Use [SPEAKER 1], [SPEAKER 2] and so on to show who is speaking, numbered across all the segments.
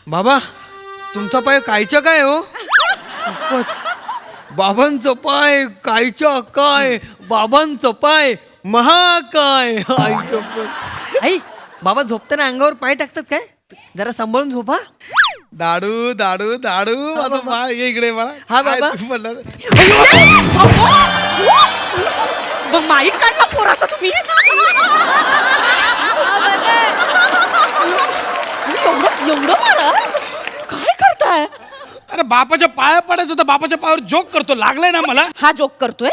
[SPEAKER 1] बाबा तुमचा पाय कायच्या काय हो? खूपच. बाबांचं पाय कायच्या काय, बाबांचं पाय महाकाय. आईच्या पण. आई बाबा झोपताना अंगावर पाय टाकतात काय? जरा सांभाळून झोपा.
[SPEAKER 2] दाडू दाडू दाडू माझा बाळ ये इकडे बाळा.
[SPEAKER 1] हा बाबा.
[SPEAKER 3] माईक काढला पोराचा तुम्ही. एवढं मारा काय करताय?
[SPEAKER 2] अरे बापाच्या पाया पडायचं तर बापाच्या पायावर जोक करतो. लागलाय ना मला.
[SPEAKER 3] हा जोक करतोय.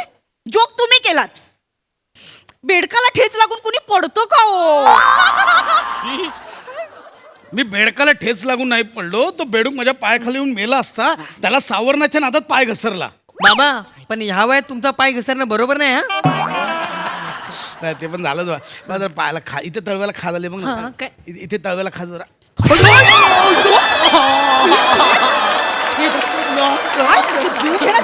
[SPEAKER 3] जोक तुम्ही केलात. बेडकाला ठेच लागून कुणी पडतो का हो?
[SPEAKER 2] मी बेडकाला ठेच लागून नाही पडलो. तो बेडूक माझ्या पायाखाली येऊन मेला असता. त्याला सावरण्याच्या नादात पाय घसरला.
[SPEAKER 1] बाबा पण ह्या वयात तुमचा पाय घसरणं बरोबर नाही. हा
[SPEAKER 2] नाही ते पण झालं मला जरा पायाला खा. इथे तळव्याला खा झाले मग
[SPEAKER 1] हा, काय?
[SPEAKER 2] इथे तळव्याला खा जरा.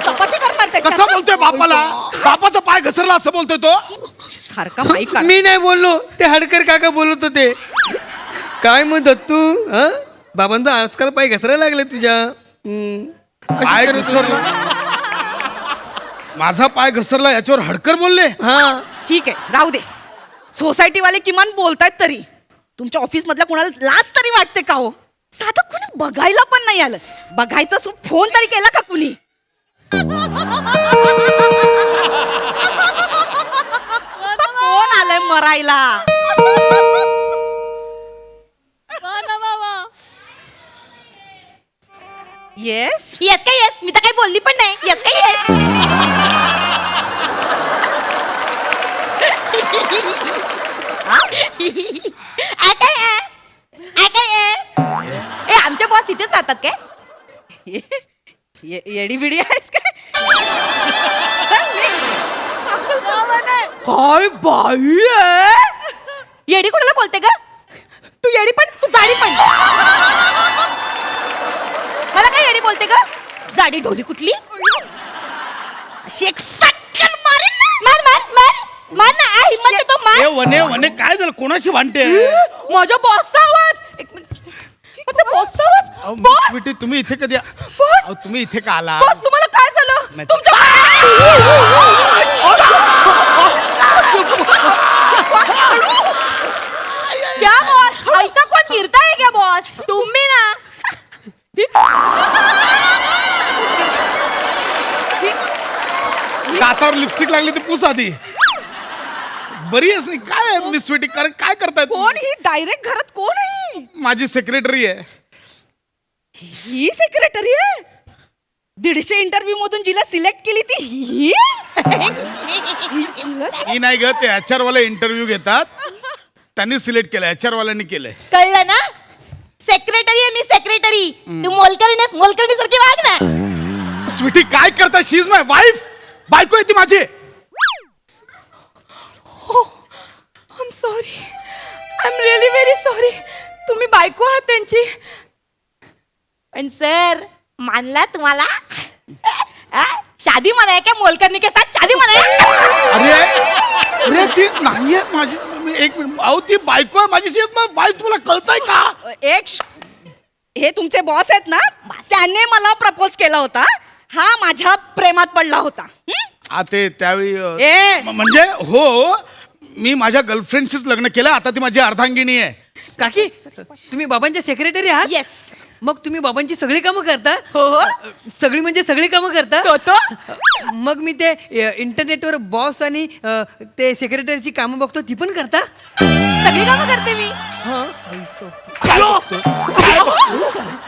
[SPEAKER 3] चपाती करणार
[SPEAKER 2] कसा बोलतोय बापाला? बापाचा पाय घसरला असं बोलतोय तो.
[SPEAKER 3] सारखा माईक
[SPEAKER 1] मी नाही बोललो, ते हडकर काका बोलत होते. काय मग दत्तू? हा बाबांचा आजकाल पाय घसरायला लागले तुझ्या.
[SPEAKER 2] पाय घसरला. माझा पाय घसरला याच्यावर हडकर बोलले.
[SPEAKER 1] हा
[SPEAKER 3] ठीक आहे राहू दे. सोसायटी वाले किमान बोलतायत तरी. तुमच्या ऑफिस मधल्या कोणाला लाज तरी वाटते का हो? साधं कुणी बघायला पण नाही आलं. बघायचं फोन तरी केला का कुणी? कोण आलंय मरायला? येस
[SPEAKER 4] येस काय येस, मी तर काही बोलली पण नाही. येस काय येस. ए आमचे बॉस इथेच राहतात काय?
[SPEAKER 3] येडी बिडी आहेस काय? काय बाई आहे?
[SPEAKER 4] येडी कोणाला बोलते ग?
[SPEAKER 3] तू येडी पण तू जाडी पण.
[SPEAKER 4] मला काय येडी बोलते ग? जाडी ढोली कुठली? अशी एक सटकन मारेन ना. मार मार मार मार ना. आ, हिम्मत आहे तो मार.
[SPEAKER 2] ए वने वने काय झालं? कोणाशी भांडते?
[SPEAKER 3] माझ्या बॉसचा आवाज. एक मिनिट. माझ्या बॉसचा आवाज.
[SPEAKER 2] अहो,
[SPEAKER 3] बॉस
[SPEAKER 2] मिस स्वीटी, तुम्ही इथे कधी
[SPEAKER 3] बॉस
[SPEAKER 2] अहो, तुम्ही इथे का आला?
[SPEAKER 3] बॉस तुम्हाला काय झालं?
[SPEAKER 2] नाही.
[SPEAKER 3] तुमच्या
[SPEAKER 4] क्या बॉस? ऐसा कौन गिरता है क्या बॉस? तुम भी ना.
[SPEAKER 2] दातावर लिपस्टिक लागली तर पुस आधी. बरी आहेस नाही? काय आहे मिस स्वीटी? काय करताय तुम्ही?
[SPEAKER 3] कोण ही डायरेक्ट घरात कोण आहे?
[SPEAKER 2] माझी सेक्रेटरी आहे.
[SPEAKER 3] ही सेक्रेटरी आहे? 150 इंटरव्ह्यू मधून जिला सिलेक्ट केली ती ही?
[SPEAKER 2] ही नाही ग, ते HR वाले इंटरव्ह्यू घेतात. त्यांनी सिलेक्ट केलं. HR वाल्यांनी केलंय.
[SPEAKER 4] कळलं ना? सेक्रेटरी आहे मी, सेक्रेटरी. तू मोलकरीण मोलकरी सारखी वाग ना.
[SPEAKER 2] स्वीटी काय करताय? शी इज माय वाईफ. बायको आहे ती माझी.
[SPEAKER 3] I am sorry. I am really very sorry. तुम्ही बायको आहात त्यांची.
[SPEAKER 4] पण सर मानला तुम्हाला? शादी मनाय क्या मोलकरनी के साथ शादी मनाय?
[SPEAKER 2] अरे अरे ती नाहीये माझी. एक मिनिट. अहो ती बायको आहे माझी. शी इज माय वाईफ. तुला कळतंय का?
[SPEAKER 3] हे तुमचे बॉस आहेत ना, त्याने मला प्रपोज केला होता. हा माझ्या प्रेमात पडला होता.
[SPEAKER 2] ते त्यावेळी
[SPEAKER 3] ए!
[SPEAKER 2] म्हणजे हो, मी माझ्या गर्लफ्रेंडशीच लग्न केलं. आता ती माझी अर्धांगिनी आहे.
[SPEAKER 1] काकी तुम्ही बाबांचे सेक्रेटरी आहात?
[SPEAKER 4] येस.
[SPEAKER 1] मग तुम्ही बाबांची सगळी कामं करता?
[SPEAKER 3] हो.
[SPEAKER 1] सगळी म्हणजे सगळी कामं करता?
[SPEAKER 3] तो
[SPEAKER 1] मग मी ते इंटरनेटवर बॉस आणि ते सेक्रेटरीची कामं बघतो, ती पण करता?
[SPEAKER 4] सगळी कामं करते मी.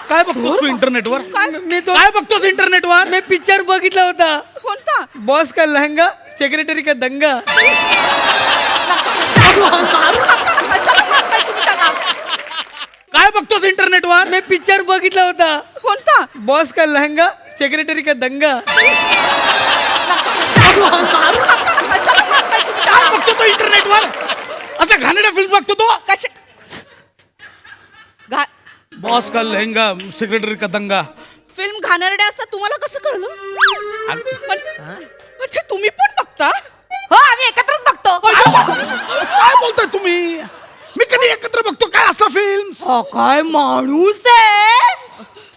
[SPEAKER 2] काय बघतोस तू इंटरनेटवर?
[SPEAKER 1] मी तो
[SPEAKER 2] काय बघतोस इंटरनेटवर?
[SPEAKER 1] मी पिक्चर बघितला होता.
[SPEAKER 3] कोणता?
[SPEAKER 1] बॉस का लहंगा सेक्रेटरी का दंगा.
[SPEAKER 3] कशाला मारताय तुम्ही त्याला?
[SPEAKER 2] काय बघतोस इंटरनेटवर?
[SPEAKER 1] मी पिक्चर बघितला होता.
[SPEAKER 3] कोणता?
[SPEAKER 1] बॉस का लहंगा सेक्रेटरी का दंगा.
[SPEAKER 3] कशाला मारताय तुम्ही
[SPEAKER 2] काय
[SPEAKER 3] त्याला?
[SPEAKER 2] बघतो तो इंटरनेटवर? असं घाणेरड्या फिल्म बघतो तो? बॉस का लेहंगा सेक्रेटरी का दंगा.
[SPEAKER 3] फिल्म घाणेरड्या असतात तुम्हाला कसं कळलं? म्हणजे तुम्ही पण बघता?
[SPEAKER 4] हो आम्ही एकत्रच बघतो.
[SPEAKER 2] काय बोलताय तुम्ही? मी कधी एकत्र बघतो काय असला फिल्म?
[SPEAKER 3] काय माणूस आहे.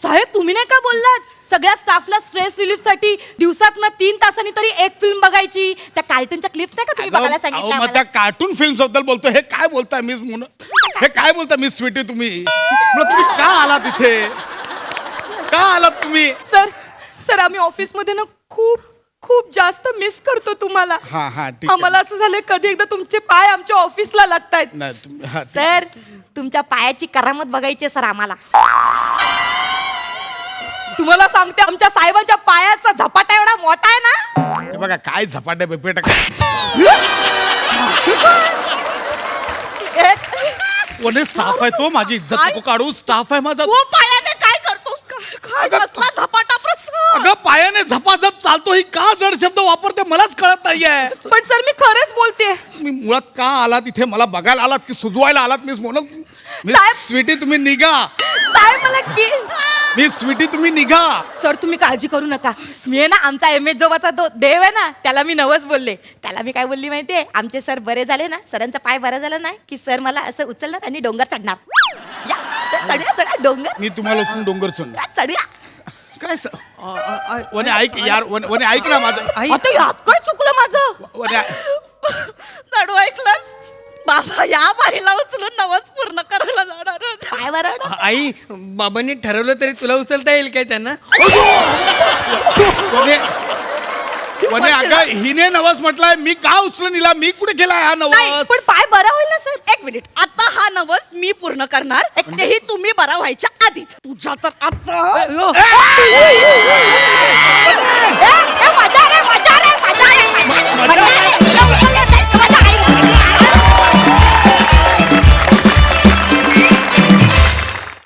[SPEAKER 4] साहेब तुम्ही नाही का बोललात सगळ्या स्टाफला स्ट्रेस रिलीफ साठी दिवसातनं 3 तासांनी तरी एक फिल्म बघायची. त्या कार्टूनच्या क्लिप्स नाही का तुम्ही बघायला
[SPEAKER 2] अहो,
[SPEAKER 4] सांगितलं
[SPEAKER 2] मग
[SPEAKER 4] आम्हाला?
[SPEAKER 2] त्या कार्टून फिल्म बद्दल बोलतो. हे काय बोलताय मिस म्हणून? हे काय बोलता मिस स्वीटी तुम्ही? मग तुम्ही का आलात इथे? का आलात तुम्ही?
[SPEAKER 4] सर आम्ही ऑफिसमध्ये ना खूप खूप जास्त मिस करतो तुम्हाला.
[SPEAKER 2] हा हा ठीक आहे.
[SPEAKER 4] आम्हाला असं झालंय कधी एकदा तुमचे पाय आमच्या ऑफिसला लागतायत.
[SPEAKER 2] नाही तुम्ही हा, ठीक.
[SPEAKER 4] सर तुमच्या पायाची करामत बघायची आहे, सर आम्हाला. तुम्हाला सांगते आमच्या साहेबांच्या पायाचा झपाटा एवढा मोठा आहे ना.
[SPEAKER 2] हे बघा काय झपाटे बिपेट कोणी स्टाफ आहे तो. माझी इज्जत नको काढू. स्टाफ आहे माझा.
[SPEAKER 3] तू पायाने काय करतोस? काय कसला झपाटा प्रश्न?
[SPEAKER 2] अगं पायाने झपाझप चालतो. ही का जड शब्द वापरते मलाच कळत नाहीये.
[SPEAKER 4] पण सर मी खरंच बोलते.
[SPEAKER 2] मी मुळात का आलात इथे? मला बघायला आलात की सुजवायला आलात? मिस म्हणून
[SPEAKER 4] साहेब-
[SPEAKER 2] स्वीटी तुम्ही निघा.
[SPEAKER 4] साहेब मला
[SPEAKER 2] मिस स्वीटी तुम्ही निघा.
[SPEAKER 4] सर तुम्ही काळजी करू नका. मी आहे ना आमचा एम एस जोबाचा तो देव आहे ना त्याला मी नवस बोलले. त्याला मी काय बोलली माहितीये? आमचे सर बरे झाले ना, सरांचा पाय बरा झाला ना की सर मला असं उचलणार आणि डोंगर चढणार. या, चढूया चढा डोंगर.
[SPEAKER 2] मी तुम्हाला उचलून डोंगर चढणार.
[SPEAKER 4] या, चढूया.
[SPEAKER 2] काय वने ऐक यार. वने ऐक ना माझं.
[SPEAKER 1] आई
[SPEAKER 4] आता यात काय चुकलं माझं?
[SPEAKER 2] वने
[SPEAKER 3] नडू ऐकलंस? बाबा या बाईला उचलून नवस पूर्ण करायला जाणार होते.
[SPEAKER 4] पाय बरं
[SPEAKER 1] आई बाबांनी ठरवलं तरी तुला उचलता येईल काय त्यांना?
[SPEAKER 2] वने अगं हिने नवस म्हटलाय. मी का उचलून हिला? मी कुठे केलाय हा
[SPEAKER 3] नाही,
[SPEAKER 2] नवस?
[SPEAKER 4] पण पाय बरा होईल ना सर.
[SPEAKER 3] एक मिनिट. आता हा नवस मी पूर्ण करणार. तेही तुम्ही बरा व्हायच्या आधीच. तुझ्या तर आता
[SPEAKER 1] अयो,
[SPEAKER 4] मजा रे मजा रे मजा रे.